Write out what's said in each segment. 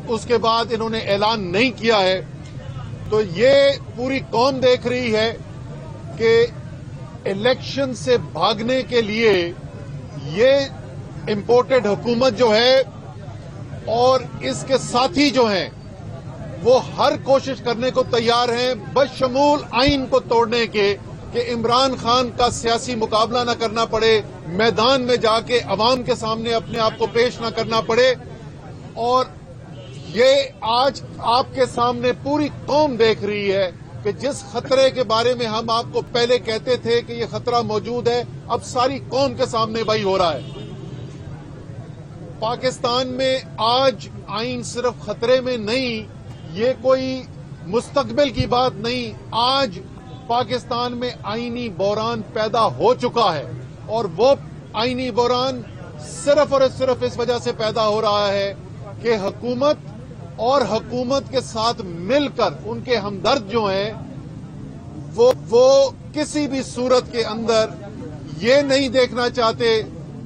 اس کے بعد انہوں نے اعلان نہیں کیا ہے، تو یہ پوری قوم دیکھ رہی ہے کہ الیکشن سے بھاگنے کے لیے یہ امپورٹڈ حکومت جو ہے اور اس کے ساتھی جو ہیں وہ ہر کوشش کرنے کو تیار ہیں بشمول آئین کو توڑنے کے، کہ عمران خان کا سیاسی مقابلہ نہ کرنا پڑے، میدان میں جا کے عوام کے سامنے اپنے آپ کو پیش نہ کرنا پڑے۔ اور یہ آج آپ کے سامنے پوری قوم دیکھ رہی ہے کہ جس خطرے کے بارے میں ہم آپ کو پہلے کہتے تھے کہ یہ خطرہ موجود ہے، اب ساری قوم کے سامنے وہی ہو رہا ہے۔ پاکستان میں آج آئین صرف خطرے میں نہیں، یہ کوئی مستقبل کی بات نہیں، آج پاکستان میں آئینی بحران پیدا ہو چکا ہے، اور وہ آئینی بحران صرف اور صرف اس وجہ سے پیدا ہو رہا ہے کہ حکومت اور حکومت کے ساتھ مل کر ان کے ہمدرد جو ہیں وہ کسی بھی صورت کے اندر یہ نہیں دیکھنا چاہتے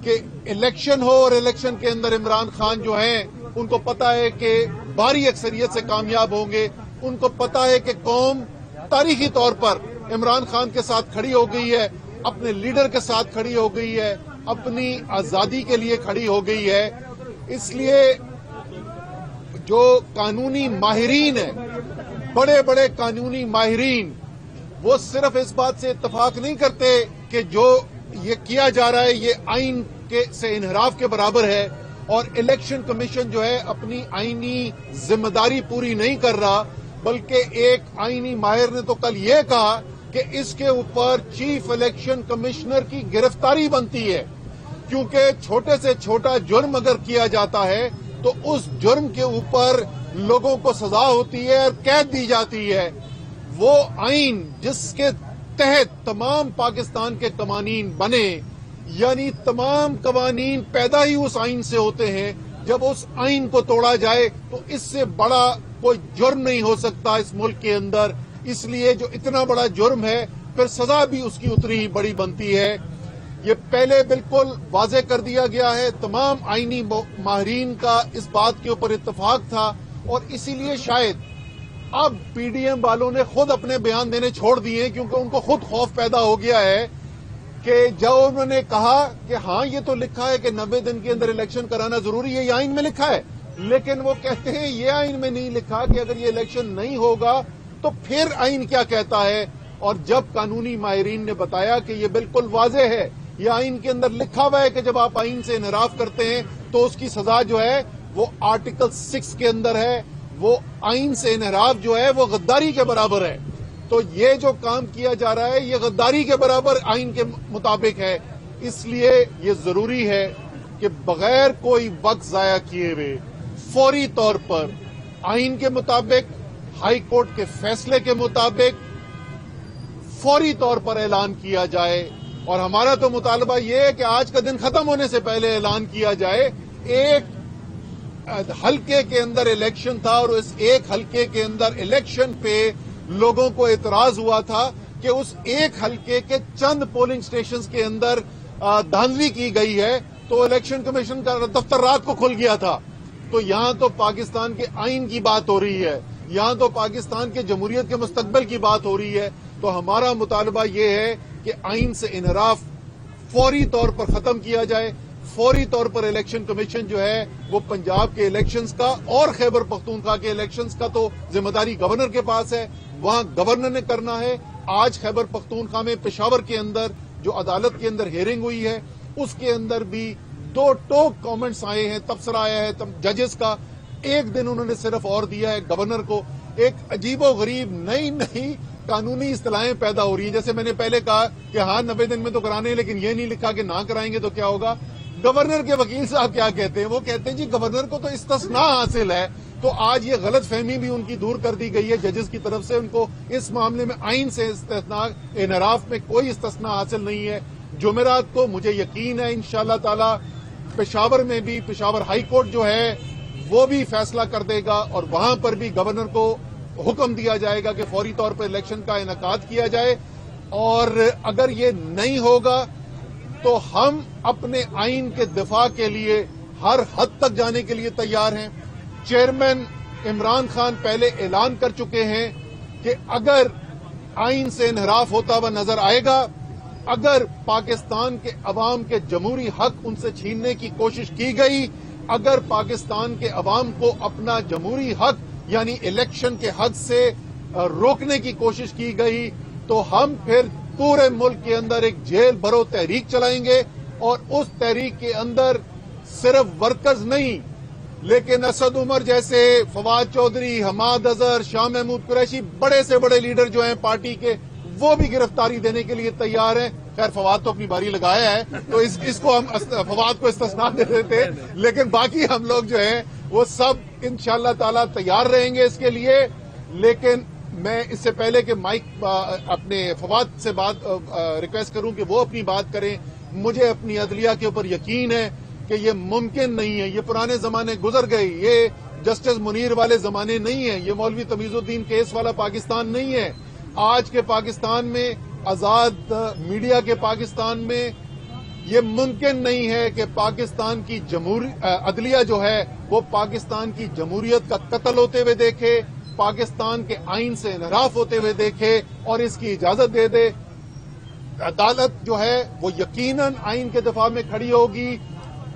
کہ الیکشن ہو اور الیکشن کے اندر عمران خان جو ہیں ان کو پتا ہے کہ بھاری اکثریت سے کامیاب ہوں گے، ان کو پتا ہے کہ قوم تاریخی طور پر عمران خان کے ساتھ کھڑی ہو گئی ہے، اپنے لیڈر کے ساتھ کھڑی ہو گئی ہے، اپنی آزادی کے لیے کھڑی ہو گئی ہے۔ اس لیے جو قانونی ماہرین ہیں، بڑے بڑے قانونی ماہرین، وہ صرف اس بات سے اتفاق نہیں کرتے کہ جو یہ کیا جا رہا ہے یہ آئین سے انحراف کے برابر ہے، اور الیکشن کمیشن جو ہے اپنی آئینی ذمہ داری پوری نہیں کر رہا، بلکہ ایک آئینی ماہر نے تو کل یہ کہا کہ اس کے اوپر چیف الیکشن کمشنر کی گرفتاری بنتی ہے، کیونکہ چھوٹے سے چھوٹا جرم اگر کیا جاتا ہے تو اس جرم کے اوپر لوگوں کو سزا ہوتی ہے اور قید دی جاتی ہے۔ وہ آئین جس کے تحت تمام پاکستان کے قوانین بنے، یعنی تمام قوانین پیدا ہی اس آئین سے ہوتے ہیں، جب اس آئین کو توڑا جائے تو اس سے بڑا کوئی جرم نہیں ہو سکتا اس ملک کے اندر۔ اس لیے جو اتنا بڑا جرم ہے پھر سزا بھی اس کی اتنی ہی بڑی بنتی ہے۔ یہ پہلے بالکل واضح کر دیا گیا ہے، تمام آئینی ماہرین کا اس بات کے اوپر اتفاق تھا، اور اسی لیے شاید اب پی ڈی ایم والوں نے خود اپنے بیان دینے چھوڑ دیے، کیونکہ ان کو خود خوف پیدا ہو گیا ہے کہ جب انہوں نے کہا کہ ہاں یہ تو لکھا ہے کہ 90 دن کے اندر الیکشن کرانا ضروری ہے، یہ آئین میں لکھا ہے، لیکن وہ کہتے ہیں یہ آئین میں نہیں لکھا کہ اگر یہ الیکشن نہیں ہوگا تو پھر آئین کیا کہتا ہے۔ اور جب قانونی ماہرین نے بتایا کہ یہ بالکل واضح ہے، یہ آئین کے اندر لکھا ہوا ہے کہ جب آپ آئین سے انحراف کرتے ہیں تو اس کی سزا جو ہے وہ آرٹیکل 6 کے اندر ہے، وہ آئین سے انحراف جو ہے وہ غداری کے برابر ہے۔ تو یہ جو کام کیا جا رہا ہے یہ غداری کے برابر آئین کے مطابق ہے۔ اس لیے یہ ضروری ہے کہ بغیر کوئی وقت ضائع کیے ہوئے فوری طور پر آئین کے مطابق، ہائی کورٹ کے فیصلے کے مطابق فوری طور پر اعلان کیا جائے۔ اور ہمارا تو مطالبہ یہ ہے کہ آج کا دن ختم ہونے سے پہلے اعلان کیا جائے۔ ایک حلقے کے اندر الیکشن تھا، اور اس ایک حلقے کے اندر الیکشن پہ لوگوں کو اعتراض ہوا تھا کہ اس ایک حلقے کے چند پولنگ سٹیشنز کے اندر دھاندلی کی گئی ہے، تو الیکشن کمیشن کا دفتر رات کو کھل گیا تھا۔ تو یہاں تو پاکستان کے آئین کی بات ہو رہی ہے، یہاں تو پاکستان کے جمہوریت کے مستقبل کی بات ہو رہی ہے۔ تو ہمارا مطالبہ یہ ہے کہ آئین سے انحراف فوری طور پر ختم کیا جائے، فوری طور پر الیکشن کمیشن جو ہے وہ پنجاب کے الیکشنز کا اور خیبر پختونخوا کے الیکشنز کا تو ذمہ داری گورنر کے پاس ہے، وہاں گورنر نے کرنا ہے۔ آج خیبر پختونخوا میں پشاور کے اندر جو عدالت کے اندر ہیئرنگ ہوئی ہے اس کے اندر بھی 2 ٹوک کامنٹس آئے ہیں، تبصرہ آیا ہے ججز کا، ایک دن انہوں نے صرف اور دیا ہے گورنر کو۔ ایک عجیب و غریب نئی قانونی اصطلاحیں پیدا ہو رہی ہیں، جیسے میں نے پہلے کہا کہ ہاں 90 دن میں تو کرانے ہیں، لیکن یہ نہیں لکھا کہ نہ کرائیں گے تو کیا ہوگا۔ گورنر کے وکیل صاحب کیا کہتے ہیں؟ وہ کہتے ہیں جی گورنر کو تو استثناء حاصل ہے۔ تو آج یہ غلط فہمی بھی ان کی دور کر دی گئی ہے ججز کی طرف سے، ان کو اس معاملے میں آئین سے استثناء انحراف میں کوئی استثناء حاصل نہیں ہے۔ جمعرات کو مجھے یقین ہے انشاءاللہ تعالی پشاور میں بھی پشاور ہائی کورٹ جو ہے وہ بھی فیصلہ کر دے گا، اور وہاں پر بھی گورنر کو حکم دیا جائے گا کہ فوری طور پر الیکشن کا انعقاد کیا جائے۔ اور اگر یہ نہیں ہوگا تو ہم اپنے آئین کے دفاع کے لیے ہر حد تک جانے کے لیے تیار ہیں. چیئرمین عمران خان پہلے اعلان کر چکے ہیں کہ اگر آئین سے انحراف ہوتا ہوا نظر آئے گا، اگر پاکستان کے عوام کے جمہوری حق ان سے چھیننے کی کوشش کی گئی، اگر پاکستان کے عوام کو اپنا جمہوری حق یعنی الیکشن کے حق سے روکنے کی کوشش کی گئی، تو ہم پھر پورے ملک کے اندر ایک جیل بھرو تحریک چلائیں گے. اور اس تحریک کے اندر صرف ورکرز نہیں، لیکن اسد عمر جیسے، فواد چودھری، حماد اظہر، شاہ محمود قریشی، بڑے سے بڑے لیڈر جو ہیں پارٹی کے، وہ بھی گرفتاری دینے کے لیے تیار ہیں. خیر فواد تو اپنی باری لگایا ہے تو اس کو ہم فواد کو استثناء دے دیتے، لیکن باقی ہم لوگ جو ہیں وہ سب انشاءاللہ تعالی تیار رہیں گے اس کے لیے. لیکن میں اس سے پہلے کہ مائک اپنے فواد سے ریکویسٹ کروں کہ وہ اپنی بات کریں، مجھے اپنی عدلیہ کے اوپر یقین ہے کہ یہ ممکن نہیں ہے. یہ پرانے زمانے گزر گئے، یہ جسٹس منیر والے زمانے نہیں ہیں، یہ مولوی تمیز الدین کیس والا پاکستان نہیں ہے. آج کے پاکستان میں، آزاد میڈیا کے پاکستان میں، یہ ممکن نہیں ہے کہ پاکستان کی عدلیہ جو ہے وہ پاکستان کی جمہوریت کا قتل ہوتے ہوئے دیکھے، پاکستان کے آئین سے انحراف ہوتے ہوئے دیکھے اور اس کی اجازت دے دے. عدالت جو ہے وہ یقیناً آئین کے دفاع میں کھڑی ہوگی.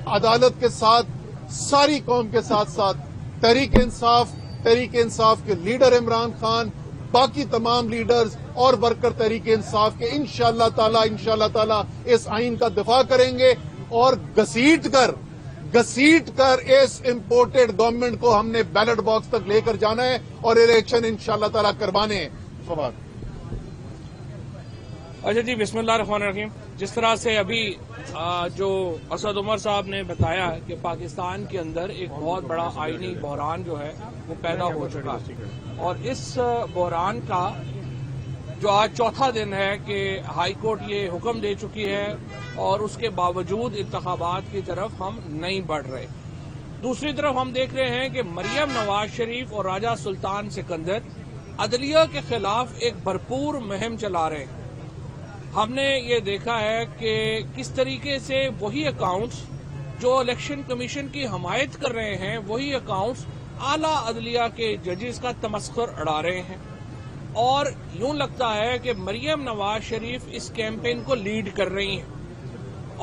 عدالت کے ساتھ ساری قوم کے ساتھ ساتھ تحریک انصاف کے لیڈر عمران خان، باقی تمام لیڈرز اور ورکر تحریک انصاف کے انشاءاللہ تعالی اس آئین کا دفاع کریں گے اور گھسیٹ کر اس امپورٹڈ گورنمنٹ کو ہم نے بیلٹ باکس تک لے کر جانا ہے اور الیکشن انشاءاللہ تعالی کروانے ہیں. فواد. اچھا جی، بسم اللہ الرحمن الرحیم. جس طرح سے ابھی جو اسد عمر صاحب نے بتایا کہ پاکستان کے اندر ایک بہت بڑا آئینی بحران جو ہے وہ پیدا ہو چکا ہے، اور اس بحران کا جو آج چوتھا دن ہے کہ ہائی کورٹ یہ حکم دے چکی ہے اور اس کے باوجود انتخابات کی طرف ہم نہیں بڑھ رہے. دوسری طرف ہم دیکھ رہے ہیں کہ مریم نواز شریف اور راجہ سلطان سکندر عدلیہ کے خلاف ایک بھرپور مہم چلا رہے ہیں. ہم نے یہ دیکھا ہے کہ کس طریقے سے وہی اکاؤنٹس جو الیکشن کمیشن کی حمایت کر رہے ہیں، وہی اکاؤنٹس اعلیٰ عدلیہ کے ججز کا تمسخر اڑا رہے ہیں. اور یوں لگتا ہے کہ مریم نواز شریف اس کیمپین کو لیڈ کر رہی ہیں،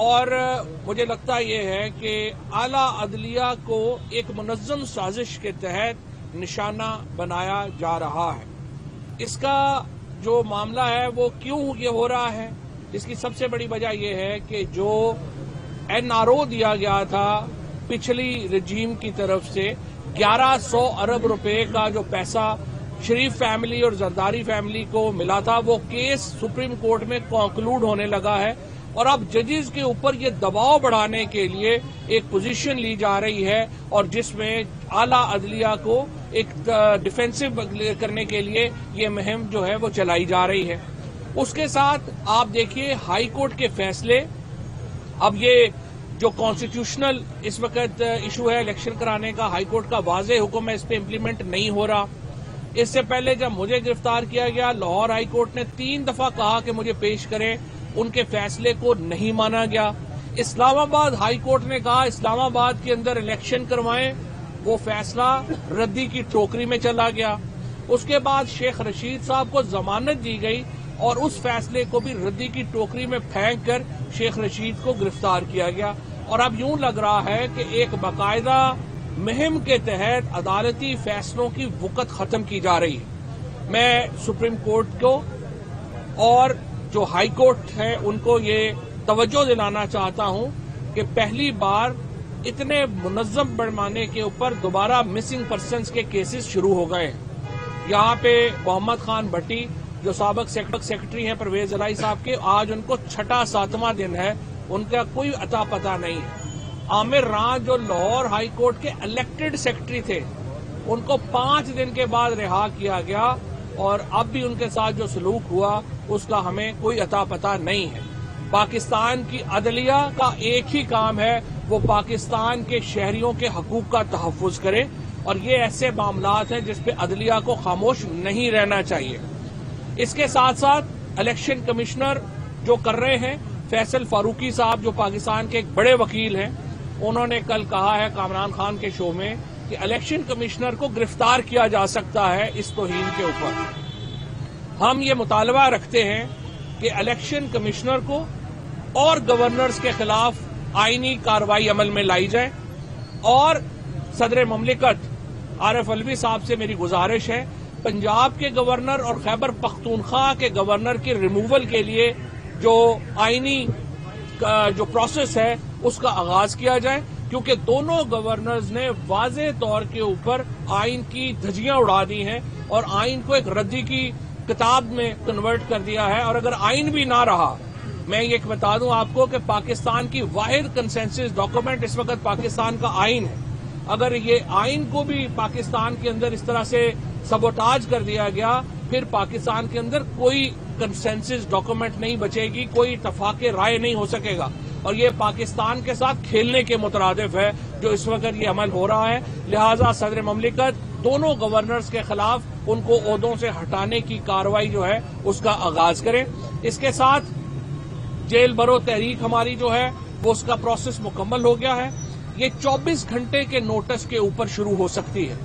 اور مجھے لگتا یہ ہے کہ اعلیٰ عدلیہ کو ایک منظم سازش کے تحت نشانہ بنایا جا رہا ہے. اس کا جو معاملہ ہے وہ کیوں یہ ہو رہا ہے، اس کی سب سے بڑی وجہ یہ ہے کہ جو NRO دیا گیا تھا پچھلی رجیم کی طرف سے 1100 ارب روپے کا جو پیسہ شریف فیملی اور زرداری فیملی کو ملا تھا، وہ کیس سپریم کورٹ میں کنکلوڈ ہونے لگا ہے. اور اب ججز کے اوپر یہ دباؤ بڑھانے کے لیے ایک پوزیشن لی جا رہی ہے، اور جس میں اعلیٰ عدلیہ کو ایک ڈیفینسو کرنے کے لیے یہ مہم جو ہے وہ چلائی جا رہی ہے. اس کے ساتھ آپ دیکھیے ہائی کورٹ کے فیصلے. اب یہ جو کانسٹیٹیوشنل اس وقت ایشو ہے الیکشن کرانے کا، ہائی کورٹ کا واضح حکم ہے، اس پہ امپلیمنٹ نہیں ہو رہا. اس سے پہلے جب مجھے گرفتار کیا گیا، لاہور ہائی کورٹ نے 3 دفعہ کہا کہ مجھے پیش کریں، ان کے فیصلے کو نہیں مانا گیا. اسلام آباد ہائی کورٹ نے کہا اسلام آباد کے اندر الیکشن کروائیں، وہ فیصلہ ردی کی ٹوکری میں چلا گیا. اس کے بعد شیخ رشید صاحب کو ضمانت دی گئی اور اس فیصلے کو بھی ردی کی ٹوکری میں پھینک کر شیخ رشید کو گرفتار کیا گیا. اور اب یوں لگ رہا ہے کہ ایک باقاعدہ مہم کے تحت عدالتی فیصلوں کی وقت ختم کی جا رہی ہے. میں سپریم کورٹ کو اور جو ہائی کورٹ ہے ان کو یہ توجہ دلانا چاہتا ہوں کہ پہلی بار اتنے منظم پیمانے کے اوپر دوبارہ مسنگ پرسنز کے کیسز شروع ہو گئے ہیں. یہاں پہ محمد خان بھٹی جو سابق سیکرٹری ہیں پرویز الہی صاحب کے، آج ان کو 6واں 7واں دن ہے، ان کا کوئی اتا پتہ نہیں ہے. عامر ران جو لاہور ہائی کورٹ کے الیکٹڈ سیکرٹری تھے، ان کو 5 دن کے بعد رہا کیا گیا، اور اب بھی ان کے ساتھ جو سلوک ہوا اس کا ہمیں کوئی اتا پتہ نہیں ہے. پاکستان کی عدلیہ کا ایک ہی کام ہے، وہ پاکستان کے شہریوں کے حقوق کا تحفظ کرے، اور یہ ایسے معاملات ہیں جس پہ عدلیہ کو خاموش نہیں رہنا چاہیے. اس کے ساتھ ساتھ الیکشن کمشنر جو کر رہے ہیں، فیصل فاروقی صاحب جو پاکستان کے ایک بڑے وکیل ہیں، انہوں نے کل کہا ہے کامران خان کے شو میں کہ الیکشن کمشنر کو گرفتار کیا جا سکتا ہے اس توہین کے اوپر. ہم یہ مطالبہ رکھتے ہیں کہ الیکشن کمشنر کو اور گورنرز کے خلاف آئینی کارروائی عمل میں لائی جائے. اور صدر مملکت عارف علوی صاحب سے میری گزارش ہے پنجاب کے گورنر اور خیبر پختونخوا کے گورنر کے ریموول کے لیے جو آئینی جو پروسیس ہے اس کا آغاز کیا جائے، کیونکہ دونوں گورنرز نے واضح طور کے اوپر آئین کی دھجیاں اڑا دی ہیں اور آئین کو ایک ردی کی کتاب میں کنورٹ کر دیا ہے. اور اگر آئین بھی نہ رہا، میں یہ بتا دوں آپ کو کہ پاکستان کی واحد کنسنسس ڈاکومنٹ اس وقت پاکستان کا آئین ہے. اگر یہ آئین کو بھی پاکستان کے اندر اس طرح سے سبوٹاج کر دیا گیا، پھر پاکستان کے اندر کوئی کنسنسس ڈاکومنٹ نہیں بچے گی، کوئی اتفاق رائے نہیں ہو سکے گا. اور یہ پاکستان کے ساتھ کھیلنے کے مترادف ہے جو اس وقت یہ عمل ہو رہا ہے. لہذا صدر مملکت دونوں گورنرز کے خلاف ان کو عہدوں سے ہٹانے کی کارروائی جو ہے اس کا آغاز کریں. اس کے ساتھ جیل برو تحریک ہماری جو ہے وہ اس کا پروسیس مکمل ہو گیا ہے. یہ 24 گھنٹے کے نوٹس کے اوپر شروع ہو سکتی ہے.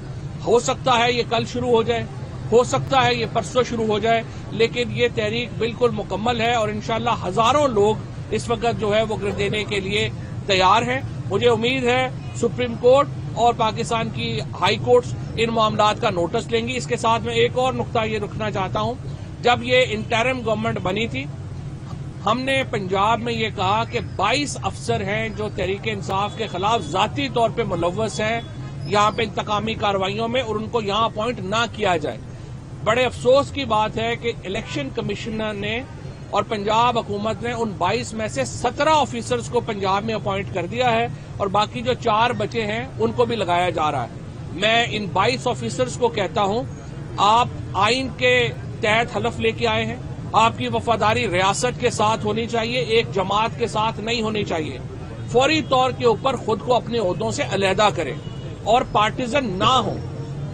ہو سکتا ہے یہ کل شروع ہو جائے، ہو سکتا ہے یہ پرسوں شروع ہو جائے، لیکن یہ تحریک بالکل مکمل ہے اور انشاءاللہ ہزاروں لوگ اس وقت جو ہے وہ گرد دینے کے لیے تیار ہیں. مجھے امید ہے سپریم کورٹ اور پاکستان کی ہائی کورٹس ان معاملات کا نوٹس لیں گی. اس کے ساتھ میں ایک اور نقطہ یہ رکھنا چاہتا ہوں. جب یہ انٹرم گورنمنٹ بنی تھی، ہم نے پنجاب میں یہ کہا کہ 22 افسر ہیں جو تحریک انصاف کے خلاف ذاتی طور پہ ملوث ہیں یہاں پہ انتقامی کارروائیوں میں، اور ان کو یہاں اپوائنٹ نہ کیا جائے. بڑے افسوس کی بات ہے کہ الیکشن کمیشنر نے اور پنجاب حکومت نے ان 22 میں سے 17 آفیسرز کو پنجاب میں اپوائنٹ کر دیا ہے اور باقی جو 4 بچے ہیں ان کو بھی لگایا جا رہا ہے. میں ان 22 آفیسرز کو کہتا ہوں آپ آئین کے تحت حلف لے کے آئے ہیں، آپ کی وفاداری ریاست کے ساتھ ہونی چاہیے، ایک جماعت کے ساتھ نہیں ہونی چاہیے. فوری طور کے اوپر خود کو اپنے عہدوں سے علیحدہ کریں اور پارٹیزن نہ ہو،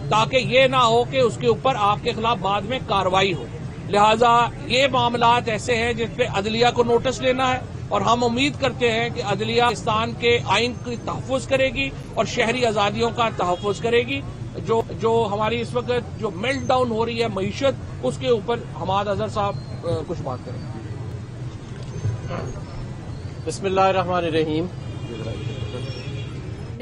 تاکہ یہ نہ ہو کہ اس کے اوپر آپ کے خلاف بعد میں کارروائی ہو. لہذا یہ معاملات ایسے ہیں جس پہ عدلیہ کو نوٹس لینا ہے اور ہم امید کرتے ہیں کہ عدلیہ پاکستان کے آئین کی تحفظ کرے گی اور شہری آزادیوں کا تحفظ کرے گی. جو ہماری اس وقت جو میلٹ ڈاؤن ہو رہی ہے معیشت، اس کے اوپر حماد اظہر صاحب کچھ بات کریں. بسم اللہ الرحمن الرحیم.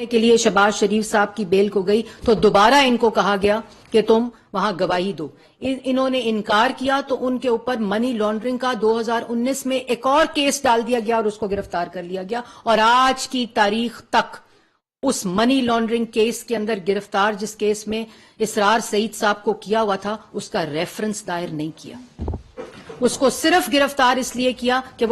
کے لیے شہباز شریف صاحب کی بیل کو گئی تو دوبارہ ان کو کہا گیا کہ تم وہاں گواہی دو. انہوں نے انکار کیا تو ان کے اوپر منی لانڈرنگ کا 2019 میں ایک اور کیس ڈال دیا گیا اور اس کو گرفتار کر لیا گیا. اور آج کی تاریخ تک اس منی لانڈرنگ کیس کے اندر گرفتار جس کیس میں اسرار سعید صاحب کو کیا ہوا تھا اس کا ریفرنس دائر نہیں کیا. اس کو صرف گرفتار اس لیے کیا کہ